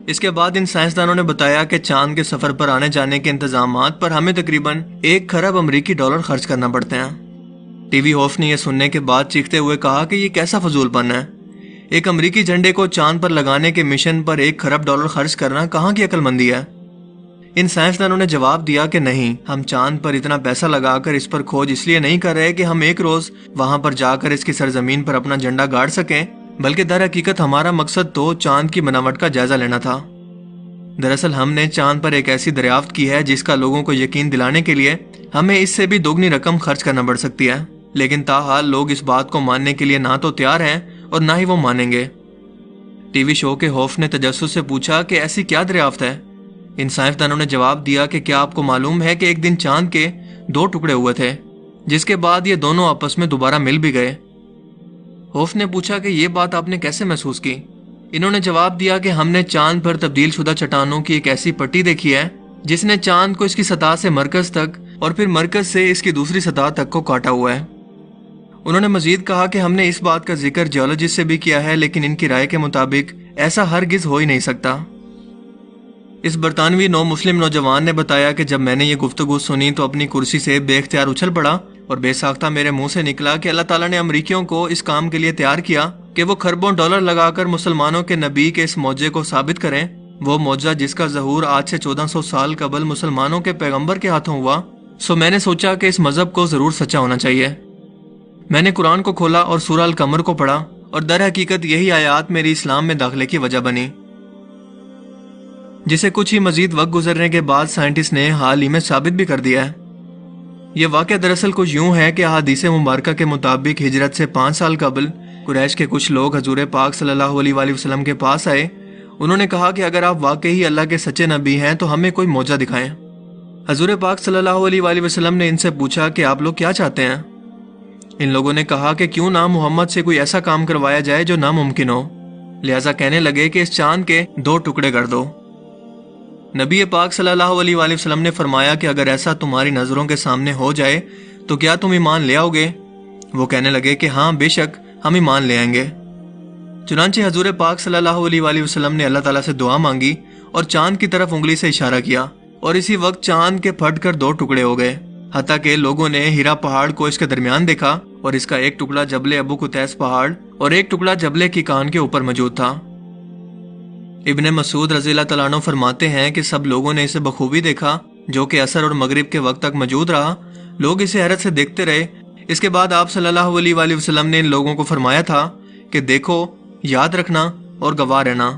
اس کے بعد ان سائنسدانوں نے بتایا کہ چاند کے سفر پر آنے جانے کے انتظامات پر ہمیں تقریباً 1 خرب امریکی ڈالر خرچ کرنا پڑتے ہیں۔ ٹی وی ہوف نے یہ سننے کے بعد چیختے ہوئے کہا کہ یہ کیسا فضول پن ہے، ایک امریکی جھنڈے کو چاند پر لگانے کے مشن پر 1 خرب ڈالر خرچ کرنا کہاں کی عقل مندی ہے؟ ان سائنسدانوں نے جواب دیا کہ نہیں، ہم چاند پر اتنا پیسہ لگا کر اس پر کھوج اس لیے نہیں کر رہے کہ ہم ایک روز وہاں پر جا کر اس کی سرزمین پر اپنا جھنڈا گاڑ سکیں، بلکہ در حقیقت ہمارا مقصد تو چاند کی بناوٹ کا جائزہ لینا تھا۔ دراصل ہم نے چاند پر ایک ایسی دریافت کی ہے جس کا لوگوں کو یقین دلانے کے لیے ہمیں اس سے بھی دوگنی رقم خرچ کرنا پڑ سکتی ہے، لیکن تاحال لوگ اس بات کو ماننے کے لیے نہ تو تیار ہیں اور نہ ہی وہ مانیں گے۔ ٹی وی شو کے ہوف نے تجسس سے پوچھا کہ ایسی کیا دریافت ہے؟ ان سائنسدانوں نے جواب دیا کہ کیا آپ کو معلوم ہے کہ ایک دن چاند کے 2 ٹکڑے ہوئے تھے، جس کے بعد یہ دونوں آپس میں دوبارہ مل بھی گئے۔ ہوف نے پوچھا کہ یہ بات آپ نے کیسے محسوس کی؟ انہوں نے جواب دیا کہ ہم نے چاند پر تبدیل شدہ چٹانوں کی ایک ایسی پٹی دیکھی ہے جس نے چاند کو اس کی سطح سے مرکز تک اور پھر مرکز سے اس کی دوسری سطح تک کو کاٹا ہوا ہے۔ انہوں نے مزید کہا کہ ہم نے اس بات کا ذکر جیولوجسٹ سے بھی کیا ہے، لیکن ان کی رائے کے مطابق ایسا ہرگز ہو ہی نہیں سکتا۔ اس برطانوی نو مسلم نوجوان نے بتایا کہ جب میں نے یہ گفتگو سنی تو اپنی کرسی سے بے اختیار اچھل پڑا اور بے ساختہ میرے منہ سے نکلا کہ اللہ تعالیٰ نے امریکیوں کو اس کام کے لیے تیار کیا کہ وہ خربوں ڈالر لگا کر مسلمانوں کے نبی کے اس معجزے کو ثابت کریں، وہ معجزہ جس کا ظہور آج سے 1400 سال قبل مسلمانوں کے پیغمبر کے ہاتھوں ہوا۔ سو میں نے سوچا کہ اس مذہب کو ضرور سچا ہونا چاہیے۔ میں نے قرآن کو کھولا اور سورہ القمر کو پڑھا اور در حقیقت یہی آیات میری اسلام میں داخلے کی وجہ بنی، جسے کچھ ہی مزید وقت گزرنے کے بعد سائنٹسٹ نے حال ہی میں ثابت بھی کر دیا ہے۔ یہ واقعہ دراصل کچھ یوں ہے کہ احادیث مبارکہ کے مطابق ہجرت سے 5 سال قبل قریش کے کچھ لوگ حضور پاک صلی اللہ علیہ وآلہ وسلم کے پاس آئے۔ انہوں نے کہا کہ اگر آپ واقعی اللہ کے سچے نبی ہیں تو ہمیں کوئی معجزہ دکھائیں۔ حضور پاک صلی اللہ علیہ وآلہ وسلم نے ان سے پوچھا کہ آپ لوگ کیا چاہتے ہیں؟ ان لوگوں نے کہا کہ کیوں نہ محمد سے کوئی ایسا کام کروایا جائے جو ناممکن ہو، لہٰذا کہنے لگے کہ اس چاند کے 2 ٹکڑے کر دو۔ نبی پاک صلی اللہ علیہ وآلہ وسلم نے فرمایا کہ اگر ایسا تمہاری نظروں کے سامنے ہو جائے تو کیا تم ایمان لے آؤ گے؟ وہ کہنے لگے کہ ہاں بے شک ہم ایمان لے آئیں گے۔ چنانچہ حضور پاک صلی اللہ علیہ وآلہ وسلم نے اللہ تعالیٰ سے دعا مانگی اور چاند کی طرف انگلی سے اشارہ کیا اور اسی وقت چاند کے پھٹ کر 2 ٹکڑے ہو گئے، حتیٰ کہ لوگوں نے ہیرا پہاڑ کو اس کے درمیان دیکھا اور اس کا ایک ٹکڑا جبل ابو قتیس پہاڑ اور ایک ٹکڑا جبل کی کان کے اوپر موجود تھا۔ ابن مسعود رضی اللہ تعالیٰ عنہ فرماتے ہیں کہ سب لوگوں نے اسے بخوبی دیکھا، جو کہ عصر اور مغرب کے وقت تک موجود رہا۔ لوگ اسے حیرت سے دیکھتے رہے۔ اس کے بعد آپ صلی اللہ علیہ وآلہ وسلم نے ان لوگوں کو فرمایا تھا کہ دیکھو، یاد رکھنا اور گواہ رہنا۔